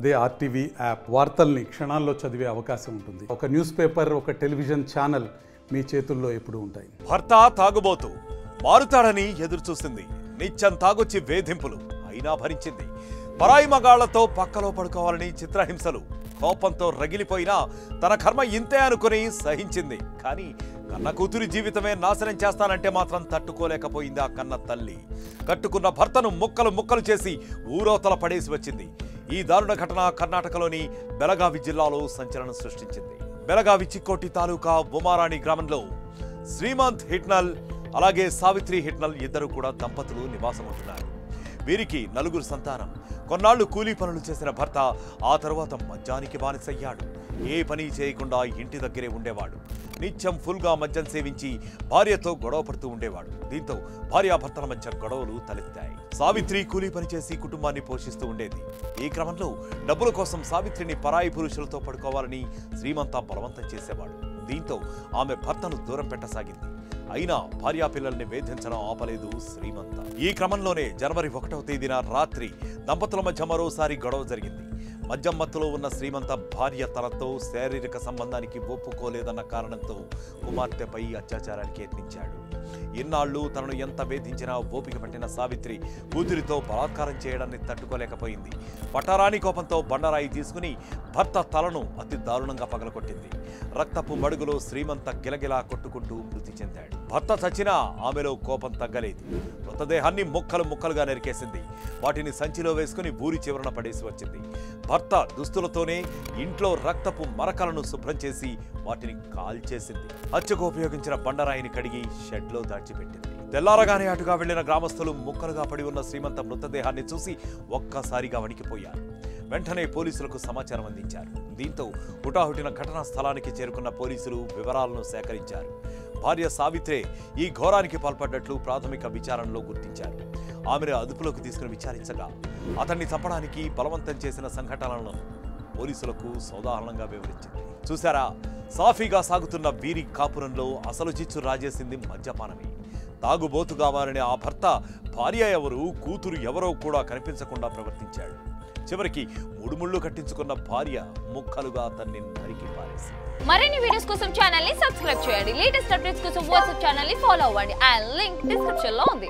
అదే RTV app వార్తల్ని క్షణాల్లో చదివే అవకాశం ఉంటుంది. ఒక న్యూస్ పేపర్, ఒక టెలివిజన్ ఛానల్ మీ చేతుల్లో ఎప్పుడూ ఉంటాయి. భర్త తాగుబోతు మారుతాడని ఎదురు చూసింది. నిత్యం తాగొచ్చి వేధింపులు అయినా భరించింది. పరాయి మగాళ్లతో పక్కలో పడుకోవాలని చిత్రహింసలు. కోపంతో రగిలిపోయినా తన కర్మ ఇంతే అనుకుని సహించింది. కానీ కన్న కూతురి జీవితమే నాశనం చేస్తానంటే మాత్రం తట్టుకోలేకపోయింది ఆ కన్న తల్లి. కట్టుకున్న భర్తను ముక్కలు ముక్కలు చేసి ఊరవతల పడేసి వచ్చింది. ఈ దారుణ ఘటన కర్ణాటకలోని బెళగావి జిల్లాలో సంచలనం సృష్టించింది. బెళగావి చిక్కోటి తాలూకా బొమారాణి గ్రామంలో శ్రీమంత్ హిట్నల్ అలాగే సావిత్రి హిట్నల్ ఇద్దరు కూడా దంపతులు నివాసం ఉంటున్నారు. వీరికి 4 సంతానం. కొన్నాళ్లు కూలీ పనులు చేసిన భర్త ఆ తరువాత మద్యానికి బానిసయ్యాడు. ఏ పని చేయకుండా ఇంటి దగ్గరే ఉండేవాడు. నిత్యం ఫుల్గా మద్యం సేవించి భార్యతో గొడవ పడుతూ ఉండేవాడు. దీంతో భార్యాభర్తల మధ్య గొడవలు తలెత్తాయి. సావిత్రి కూలీ పనిచేసి కుటుంబాన్ని పోషిస్తూ ఉండేది. ఈ క్రమంలో డబ్బుల కోసం సావిత్రిని పరాయి పురుషులతో పడుకోవాలని శ్రీమంత బలవంతం చేసేవాడు. దీంతో ఆమె భర్తను దూరం పెట్టసాగింది. అయినా భార్యా పిల్లల్ని వేధించడం ఆపలేదు శ్రీమంత. ఈ క్రమంలోనే జనవరి 1వ తేదీన రాత్రి దంపతుల మధ్య మరోసారి గొడవ జరిగింది. మద్యం మత్తులో ఉన్న శ్రీమంత భార్య తనతో శారీరక సంబంధానికి ఒప్పుకోలేదన్న కారణంతో కుమార్తెపై అత్యాచారానికి యత్నించాడు. ఇన్నాళ్లు తనను ఎంత వేధించినా ఓపిక పట్టిన సావిత్రి కూతురితో బలాత్కారం చేయడాన్ని తట్టుకోలేకపోయింది. పటారాని కోపంతో బండరాయి తీసుకుని భర్త తలను అతి దారుణంగా పగలగొట్టింది. రక్తపు మడుగులో శ్రీమంత గిలగిలా కొట్టుకుంటూ మృతి చెందాడు. భర్త చచ్చినా ఆమెలో కోపం తగ్గలేదు. మృతదేహాన్ని ముక్కలు ముక్కలుగా నరికేసింది. వాటిని సంచిలో వేసుకుని ఊరి చివరన పడేసి వచ్చింది. భర్త దుస్తులతోనే ఇంట్లో రక్తపు మరకలను శుభ్రం చేసి వాటిని కాల్చేసింది. హత్యకు ఉపయోగించిన బండరాయిని కడిగి షెడ్లో దాచిపెట్టింది. తెల్లారగానే అటుగా వెళ్లిన గ్రామస్తులు ముక్కలుగా పడి ఉన్న శ్రీమంత మృతదేహాన్ని చూసి ఒక్కసారిగా వణికిపోయారు. వెంటనే పోలీసులకు సమాచారం అందించారు. దీంతో హుటాహుటిన ఘటనా స్థలానికి చేరుకున్న పోలీసులు వివరాలను సేకరించారు. భార్య సావిత్రే ఈ ఘోరానికి పాల్పడ్డట్లు ప్రాథమిక విచారణలో గుర్తించారు. ఆమెను అదుపులోకి తీసుకుని విచారించగా అతన్ని చంపడానికి బలవంతం చేసిన సంఘటనలను పోలీసులకు సోదాహరణంగా వివరించింది. చూశారా, సాఫీగా సాగుతున్న వీరి కాపురంలో అసలు చిచ్చు రాజేసింది మద్యపానమే. తాగుబోతు కావాలనే ఆ భర్త భార్య ఎవరు, కూతురు ఎవరో కూడా కనిపించకుండా ప్రవర్తించాడు. చివరికి 3 ముళ్ళు కట్టించుకున్న భార్య ముక్కలుగా అతన్ని నరికి పారేసి. మరిన్ని వీడియోస్ కోసం ఛానల్ ని సబ్స్క్రైబ్ చేయండి. లేటెస్ట్ అప్డేట్స్ కోసం వాట్సాప్ ఛానల్ ని ఫాలో అవ్వండి. ఆ లింక్ డిస్క్రిప్షన్ లో ఉంది.